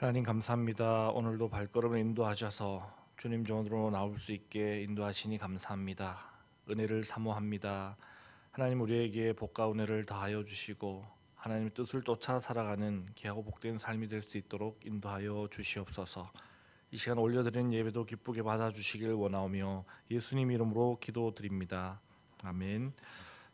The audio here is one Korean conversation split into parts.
하나님 감사합니다. 오늘도 발걸음을 인도하셔서 주님 전으로 나올 수 있게 인도하시니 감사합니다. 은혜를 사모합니다. 하나님 우리에게 복과 은혜를 다하여 주시고 하나님의 뜻을 쫓아 살아가는 귀하고 복된 삶이 될 수 있도록 인도하여 주시옵소서. 이 시간 올려드리는 예배도 기쁘게 받아주시길 원하오며 예수님 이름으로 기도드립니다. 아멘.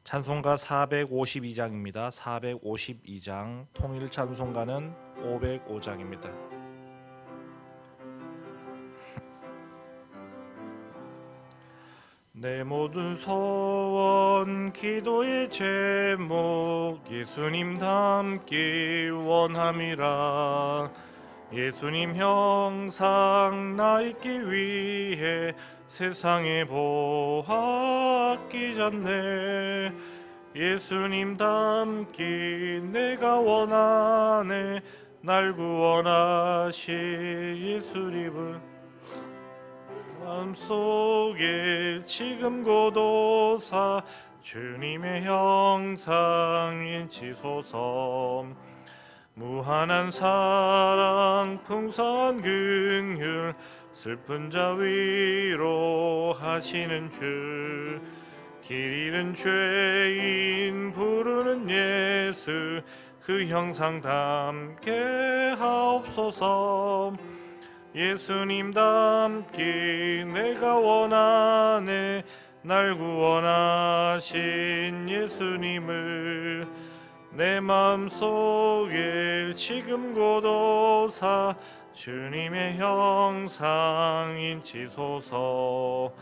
찬송가 452장입니다. 452장 통일 찬송가는 505장입니다. 내 모든 소원 기도의 제목 예수님 닮기 원함이라. 예수님 형상 나 있기 위해 세상에 보았기 전에 예수님 닮기 내가 원하네. 날 구원하신 예수님을 마음속에 지금 고도사 주님의 형상인 지소서. 무한한 사랑 풍성한 긍휼 슬픈 자 위로하시는 주. 길 잃은 죄인 부르는 예수 그 형상 닮게 하옵소서. 예수님 닮기 내가 원하네. 날 구원하신 예수님을 내 마음속에 지금 고도사 주님의 형상인 지소서.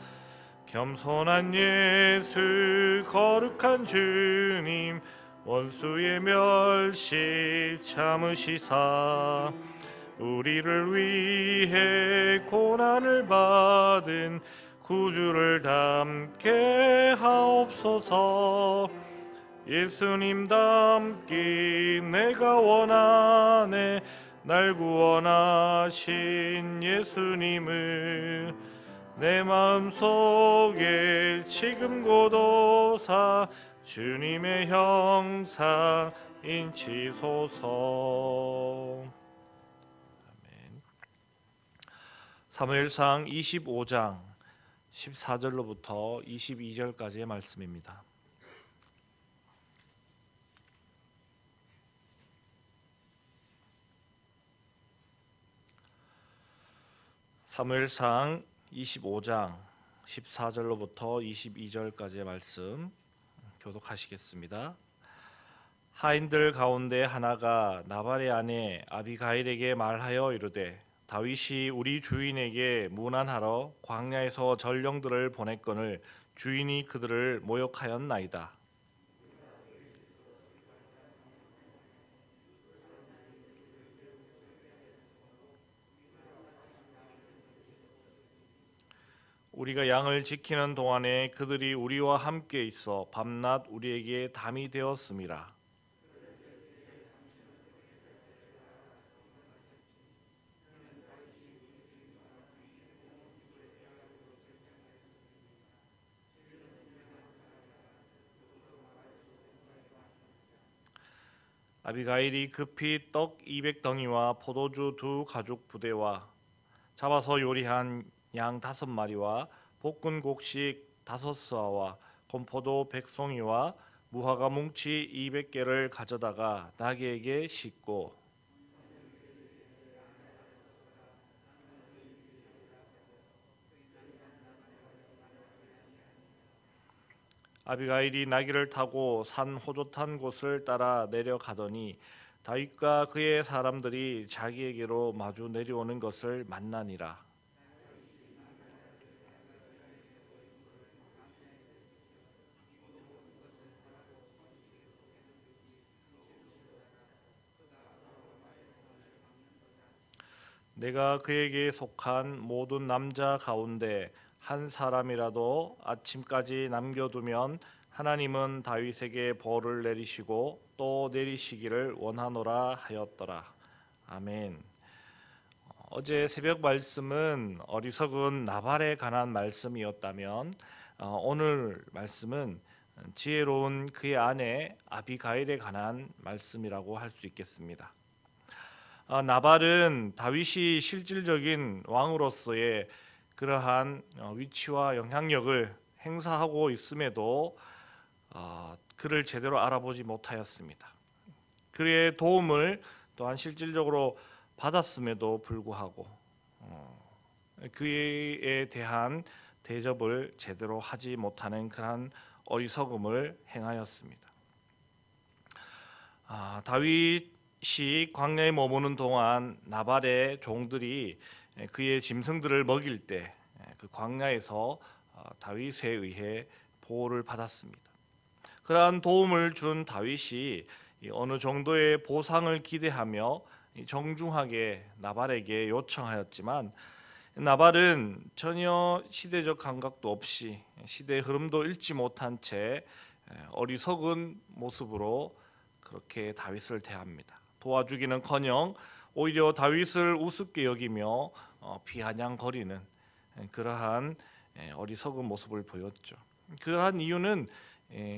겸손한 예수 거룩한 주님 원수의 멸시 참으시사 우리를 위해 고난을 받은 구주를 닮게 하옵소서. 예수님 닮기 내가 원하네. 날 구원하신 예수님을 내 마음속에 지금 고도사 주님의 형상인 지소서. 아멘. 사무엘상 25장 14절로부터 22절까지의 말씀입니다. 사무엘상 25장 14절로부터 22절까지의 말씀 교독하시겠습니다. 하인들 가운데 하나가 나발의 아내 아비가일에게 말하여 이르되 다윗이 우리 주인에게 문안하러 광야에서 전령들을 보냈거늘 주인이 그들을 모욕하였나이다. 우리가 양을 지키는 동안에 그들이 우리와 함께 있어 밤낮 우리에게 담이 되었음이라. 아비가일이 급히 떡 200덩이와 포도주 2가죽 부대와 잡아서 요리한 양 5마리와 볶은 곡식 5서와 건포도 100송이와 무화과 뭉치 200개를 가져다가 나귀에게 싣고 아비가일이 나귀를 타고 산 호젓한 곳을 따라 내려가더니 다윗과 그의 사람들이 자기에게로 마주 내려오는 것을 만나니라. 내가 그에게 속한 모든 남자 가운데 한 사람이라도 아침까지 남겨두면 하나님은 다윗에게 벌을 내리시고 또 내리시기를 원하노라 하였더라. 아멘. 어제 새벽 말씀은 어리석은 나발에 관한 말씀이었다면 오늘 말씀은 지혜로운 그의 아내 아비가일에 관한 말씀이라고 할 수 있겠습니다. 나발은 다윗이 실질적인 왕으로서의 그러한 위치와 영향력을 행사하고 있음에도 그를 제대로 알아보지 못하였습니다. 그의 도움을 또한 실질적으로 받았음에도 불구하고 그에 대한 대접을 제대로 하지 못하는 그러한 어리석음을 행하였습니다. 다윗이 광야에 머무는 동안 나발의 종들이 그의 짐승들을 먹일 때 그 광야에서 다윗에 의해 보호를 받았습니다. 그러한 도움을 준 다윗이 어느 정도의 보상을 기대하며 정중하게 나발에게 요청하였지만 나발은 전혀 시대적 감각도 없이 시대의 흐름도 읽지 못한 채 어리석은 모습으로 그렇게 다윗을 대합니다. 도와주기는커녕 오히려 다윗을 우습게 여기며 비아냥거리는 그러한 어리석은 모습을 보였죠. 그러한 이유는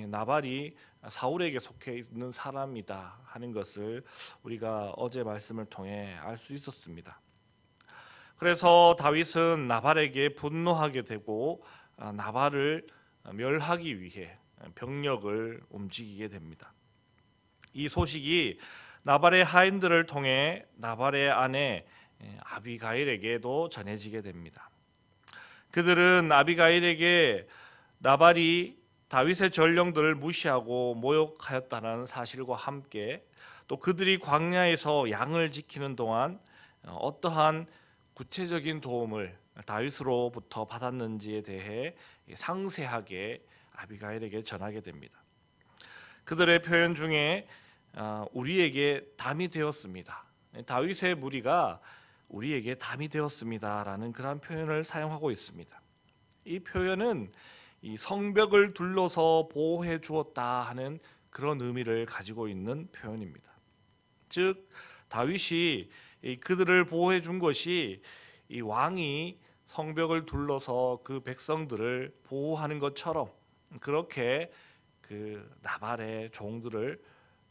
나발이 사울에게 속해 있는 사람이다 하는 것을 우리가 어제 말씀을 통해 알 수 있었습니다. 그래서 다윗은 나발에게 분노하게 되고 나발을 멸하기 위해 병력을 움직이게 됩니다. 이 소식이 나발의 하인들을 통해 나발의 아내 아비가일에게도 전해지게 됩니다. 그들은 아비가일에게 나발이 다윗의 전령들을 무시하고 모욕하였다는 사실과 함께 또 그들이 광야에서 양을 지키는 동안 어떠한 구체적인 도움을 다윗으로부터 받았는지에 대해 상세하게 아비가일에게 전하게 됩니다. 그들의 표현 중에 우리에게 담이 되었습니다. 다윗의 무리가 우리에게 담이 되었습니다라는 그런 표현을 사용하고 있습니다. 이 표현은 이 성벽을 둘러서 보호해 주었다 하는 그런 의미를 가지고 있는 표현입니다. 즉 다윗이 그들을 보호해 준 것이 이 왕이 성벽을 둘러서 그 백성들을 보호하는 것처럼 그렇게 그 나발의 종들을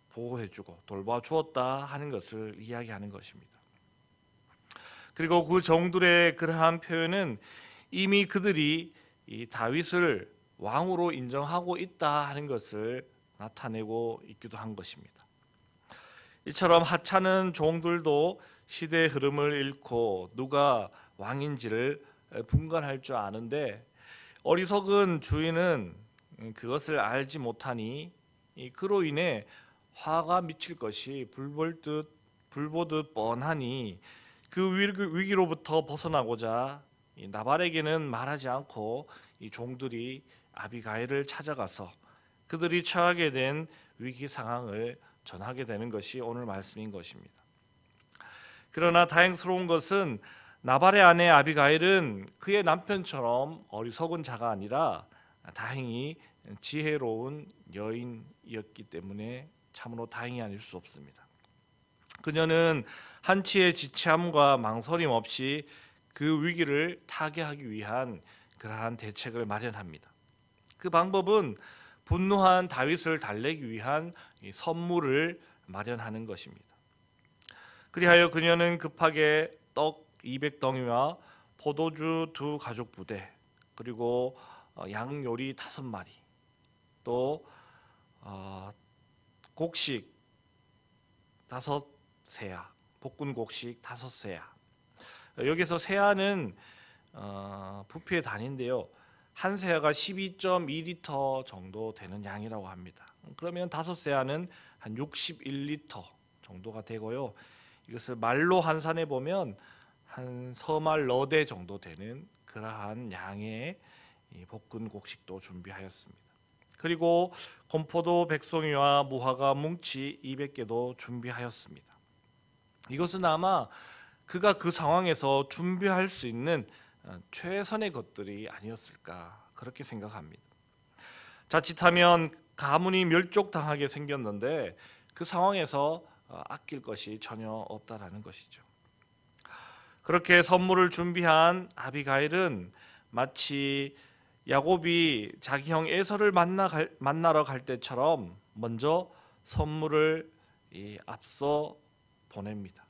보호해 주고 돌봐 주었다 하는 것을 이야기하는 것입니다. 그리고 그 종들의 그러한 표현은 이미 그들이 이 다윗을 왕으로 인정하고 있다 하는 것을 나타내고 있기도 한 것입니다. 이처럼 하찮은 종들도 시대의 흐름을 잃고 누가 왕인지를 분간할 줄 아는데 어리석은 주인은 그것을 알지 못하니 그로 인해 화가 미칠 것이 불보듯 뻔하니 그 위기로부터 벗어나고자 나발에게는 말하지 않고 이 종들이 아비가일을 찾아가서 그들이 처하게 된 위기 상황을 전하게 되는 것이 오늘 말씀인 것입니다. 그러나 다행스러운 것은 나발의 아내 아비가일은 그의 남편처럼 어리석은 자가 아니라 다행히 지혜로운 여인이었기 때문에 참으로 다행이 아닐 수 없습니다. 그녀는 한치의 지체함과 망설임 없이 그 위기를 타개하기 위한 그러한 대책을 마련합니다. 그 방법은 분노한 다윗을 달래기 위한 선물을 마련하는 것입니다. 그리하여 그녀는 급하게 떡 200덩이와 포도주 2 가죽 부대 그리고 양 요리 5마리 또 곡식 5세야 볶은 곡식 5세야. 여기서 세야는 부피의 단위인데요. 한 세야가 12.2리터 정도 되는 양이라고 합니다. 그러면 5세야는 한 61리터 정도가 되고요. 이것을 말로 환산해 보면 한 서말 너대 정도 되는 그러한 양의 볶은 곡식도 준비하였습니다. 그리고 건포도 100송이와 무화과 뭉치 200개도 준비하였습니다. 이것은 아마 그가 그 상황에서 준비할 수 있는 최선의 것들이 아니었을까 그렇게 생각합니다. 자칫하면 가문이 멸족당하게 생겼는데 그 상황에서 아낄 것이 전혀 없다라는 것이죠. 그렇게 선물을 준비한 아비가일은 마치 야곱이 자기 형 에서를 만나러 갈 때처럼 먼저 선물을 앞서 보냅니다.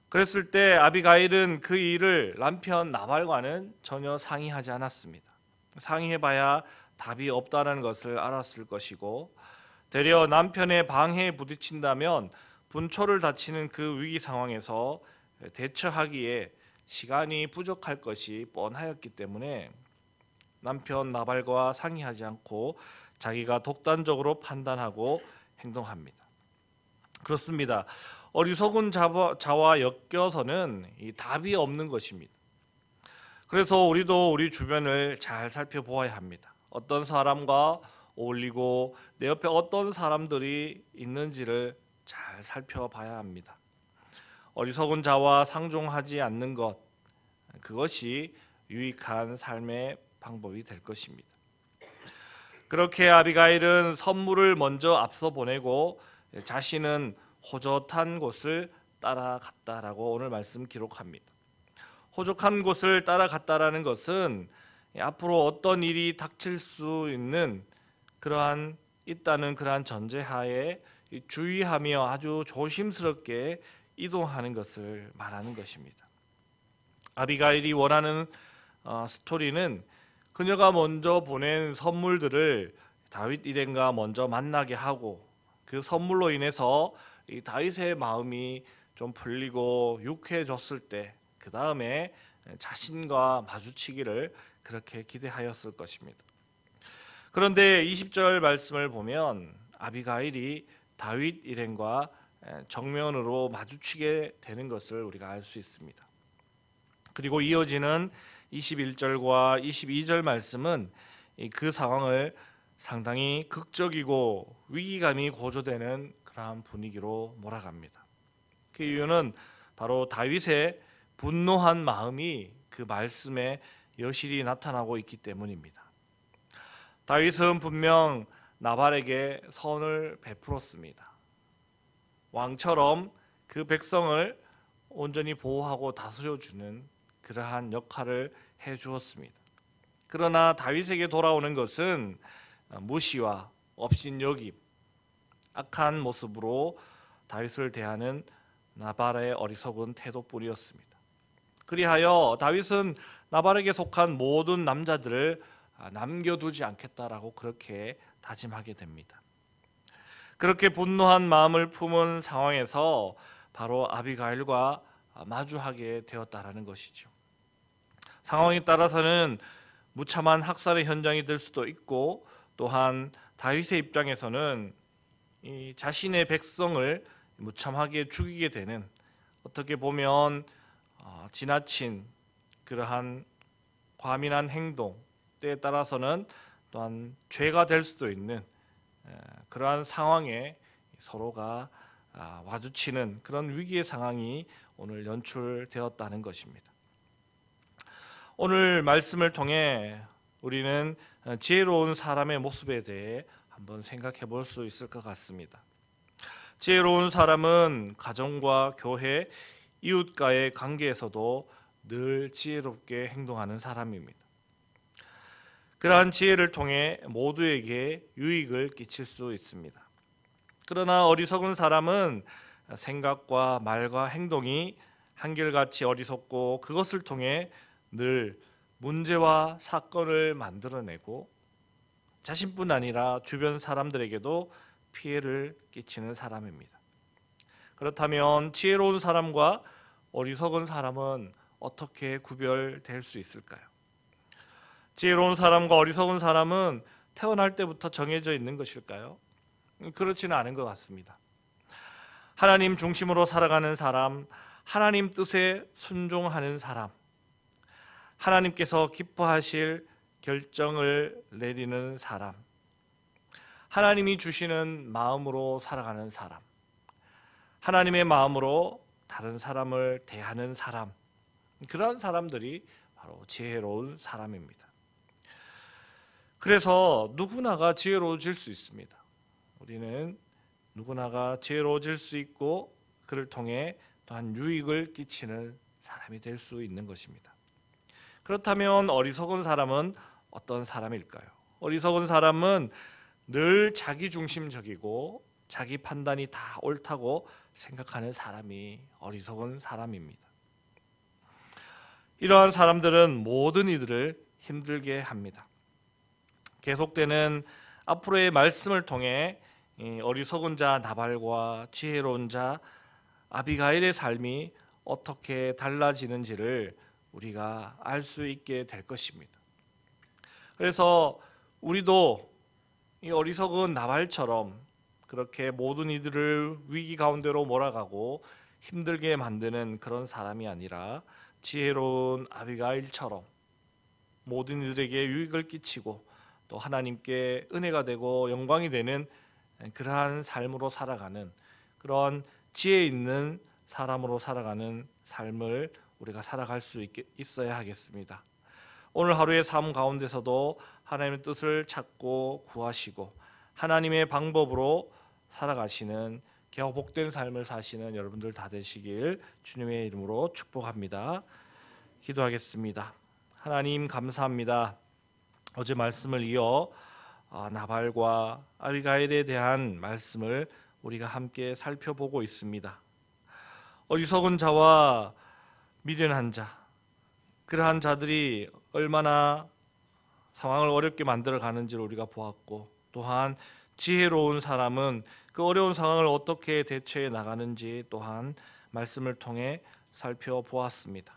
그랬을 때 아비가일은 그 일을 남편 나발과는 전혀 상의하지 않았습니다. 상의해봐야 답이 없다는 것을 알았을 것이고, 되려 남편의 방해에 부딪힌다면 분초를 다치는 그 위기 상황에서 대처하기에 시간이 부족할 것이 뻔하였기 때문에 남편 나발과 상의하지 않고 자기가 독단적으로 판단하고 행동합니다. 그렇습니다. 어리석은 자와 엮여서는 이 답이 없는 것입니다. 그래서 우리도 우리 주변을 잘 살펴보아야 합니다. 어떤 사람과 어울리고 내 옆에 어떤 사람들이 있는지를 잘 살펴봐야 합니다. 어리석은 자와 상종하지 않는 것, 그것이 유익한 삶의 방법이 될 것입니다. 그렇게 아비가일은 선물을 먼저 앞서 보내고 자신은 호젓한 곳을 따라갔다라고 오늘 말씀 기록합니다. 호적한 곳을 따라갔다라는 것은 앞으로 어떤 일이 닥칠 수 있는 있다는 그러한 전제하에 주의하며 아주 조심스럽게 이동하는 것을 말하는 것입니다. 아비가일이 원하는 스토리는 그녀가 먼저 보낸 선물들을 다윗 일행과 먼저 만나게 하고, 그 선물로 인해서 이 다윗의 마음이 좀 풀리고 유쾌해졌을 때 그 다음에 자신과 마주치기를 그렇게 기대하였을 것입니다. 그런데 20절 말씀을 보면 아비가일이 다윗 일행과 정면으로 마주치게 되는 것을 우리가 알 수 있습니다. 그리고 이어지는 21절과 22절 말씀은 그 상황을 상당히 극적이고 위기감이 고조되는 그러한 분위기로 몰아갑니다. 그 이유는 바로 다윗의 분노한 마음이 그 말씀에 여실히 나타나고 있기 때문입니다. 다윗은 분명 나발에게 선을 베풀었습니다. 왕처럼 그 백성을 온전히 보호하고 다스려주는 그러한 역할을 해주었습니다. 그러나 다윗에게 돌아오는 것은 무시와 업신여김, 악한 모습으로 다윗을 대하는 나발의 어리석은 태도뿐이었습니다. 그리하여 다윗은 나발에게 속한 모든 남자들을 남겨두지 않겠다라고 그렇게 다짐하게 됩니다. 그렇게 분노한 마음을 품은 상황에서 바로 아비가일과 마주하게 되었다라는 것이죠. 상황에 따라서는 무참한 학살의 현장이 될 수도 있고, 또한 다윗의 입장에서는 이 자신의 백성을 무참하게 죽이게 되는, 어떻게 보면 지나친 그러한 과민한 행동, 때에 따라서는 또한 죄가 될 수도 있는 그러한 상황에 서로가 마주치는 그런 위기의 상황이 오늘 연출되었다는 것입니다. 오늘 말씀을 통해 우리는 지혜로운 사람의 모습에 대해 한번 생각해 볼 수 있을 것 같습니다. 지혜로운 사람은 가정과 교회, 이웃과의 관계에서도 늘 지혜롭게 행동하는 사람입니다. 그러한 지혜를 통해 모두에게 유익을 끼칠 수 있습니다. 그러나 어리석은 사람은 생각과 말과 행동이 한결같이 어리석고, 그것을 통해 늘 문제와 사건을 만들어내고 자신뿐 아니라 주변 사람들에게도 피해를 끼치는 사람입니다. 그렇다면 지혜로운 사람과 어리석은 사람은 어떻게 구별될 수 있을까요? 지혜로운 사람과 어리석은 사람은 태어날 때부터 정해져 있는 것일까요? 그렇지는 않은 것 같습니다. 하나님 중심으로 살아가는 사람, 하나님 뜻에 순종하는 사람, 하나님께서 기뻐하실 결정을 내리는 사람, 하나님이 주시는 마음으로 살아가는 사람, 하나님의 마음으로 다른 사람을 대하는 사람, 그런 사람들이 바로 지혜로운 사람입니다. 그래서 누구나가 지혜로워질 수 있습니다. 우리는 누구나가 지혜로워질 수 있고, 그를 통해 또한 유익을 끼치는 사람이 될 수 있는 것입니다. 그렇다면 어리석은 사람은 어떤 사람일까요? 어리석은 사람은 늘 자기중심적이고 자기 판단이 다 옳다고 생각하는 사람이 어리석은 사람입니다. 이러한 사람들은 모든 이들을 힘들게 합니다. 계속되는 앞으로의 말씀을 통해 어리석은 자 나발과 지혜로운 자 아비가일의 삶이 어떻게 달라지는지를 우리가 알 수 있게 될 것입니다. 그래서 우리도 이 어리석은 나발처럼 그렇게 모든 이들을 위기 가운데로 몰아가고 힘들게 만드는 그런 사람이 아니라 지혜로운 아비가일처럼 모든 이들에게 유익을 끼치고 또 하나님께 은혜가 되고 영광이 되는 그러한 삶으로 살아가는, 그런 지혜 있는 사람으로 살아가는 삶을 우리가 살아갈 수 있어야 하겠습니다. 오늘 하루의 삶 가운데서도 하나님의 뜻을 찾고 구하시고 하나님의 방법으로 살아가시는 기가 복된 삶을 사시는 여러분들 다 되시길 주님의 이름으로 축복합니다. 기도하겠습니다. 하나님 감사합니다. 어제 말씀을 이어 나발과 아비가일에 대한 말씀을 우리가 함께 살펴보고 있습니다. 어리석은 자와 미련한 자, 그러한 자들이 얼마나 상황을 어렵게 만들어 가는지를 우리가 보았고, 또한 지혜로운 사람은 그 어려운 상황을 어떻게 대처해 나가는지 또한 말씀을 통해 살펴보았습니다.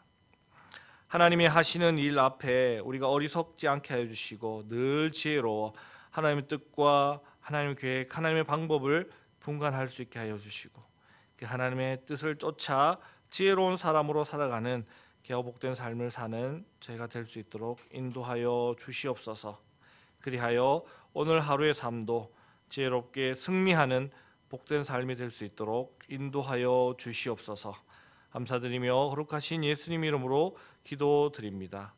하나님이 하시는 일 앞에 우리가 어리석지 않게 하여 주시고 늘 지혜로워 하나님의 뜻과 하나님의 계획, 하나님의 방법을 분간할 수 있게 하여 주시고 그 하나님의 뜻을 쫓아 지혜로운 사람으로 살아가는 복된 삶을 사는 저희가 될 수 있도록 인도하여 주시옵소서. 그리하여 오늘 하루의 삶도 지혜롭게 승리하는 복된 삶이 될 수 있도록 인도하여 주시옵소서. 감사드리며 거룩하신 예수님 이름으로 기도드립니다.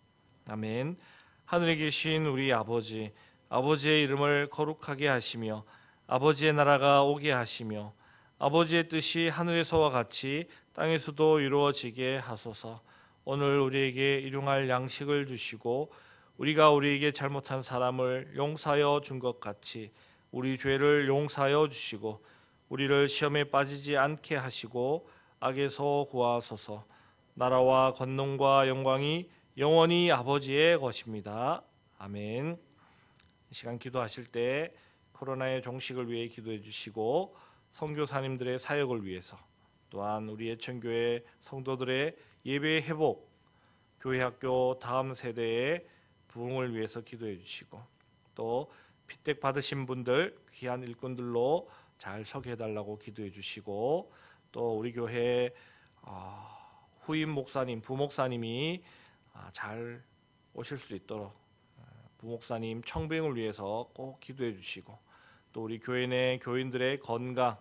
아멘. 하늘에 계신 우리 아버지, 아버지의 이름을 거룩하게 하시며 아버지의 나라가 오게 하시며 아버지의 뜻이 하늘에서와 같이 땅에서도 이루어지게 하소서. 오늘 우리에게 일용할 양식을 주시고 우리가 우리에게 잘못한 사람을 용서하여 준 것 같이 우리 죄를 용서하여 주시고 우리를 시험에 빠지지 않게 하시고 악에서 구하소서. 나라와 권능과 영광이 영원히 아버지의 것입니다. 아멘. 이 시간 기도하실 때 코로나의 종식을 위해 기도해 주시고 선교사님들의 사역을 위해서, 또한 우리 예천교회 성도들의 예배 회복, 교회 학교 다음 세대의 부흥을 위해서 기도해 주시고, 또 피택 받으신 분들 귀한 일꾼들로 잘 서게 해달라고 기도해 주시고, 또 우리 교회 후임 목사님, 부목사님이 잘 오실 수 있도록 부목사님 청빙을 위해서 꼭 기도해 주시고, 또 우리 교회 내 교인들의 건강,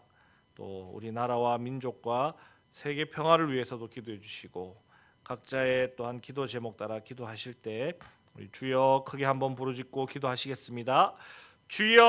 또 우리 나라와 민족과 세계 평화를 위해서도 기도해 주시고, 각자의 또한 기도 제목 따라 기도하실 때 우리 주여 크게 한번 부르짖고 기도하시겠습니다. 주여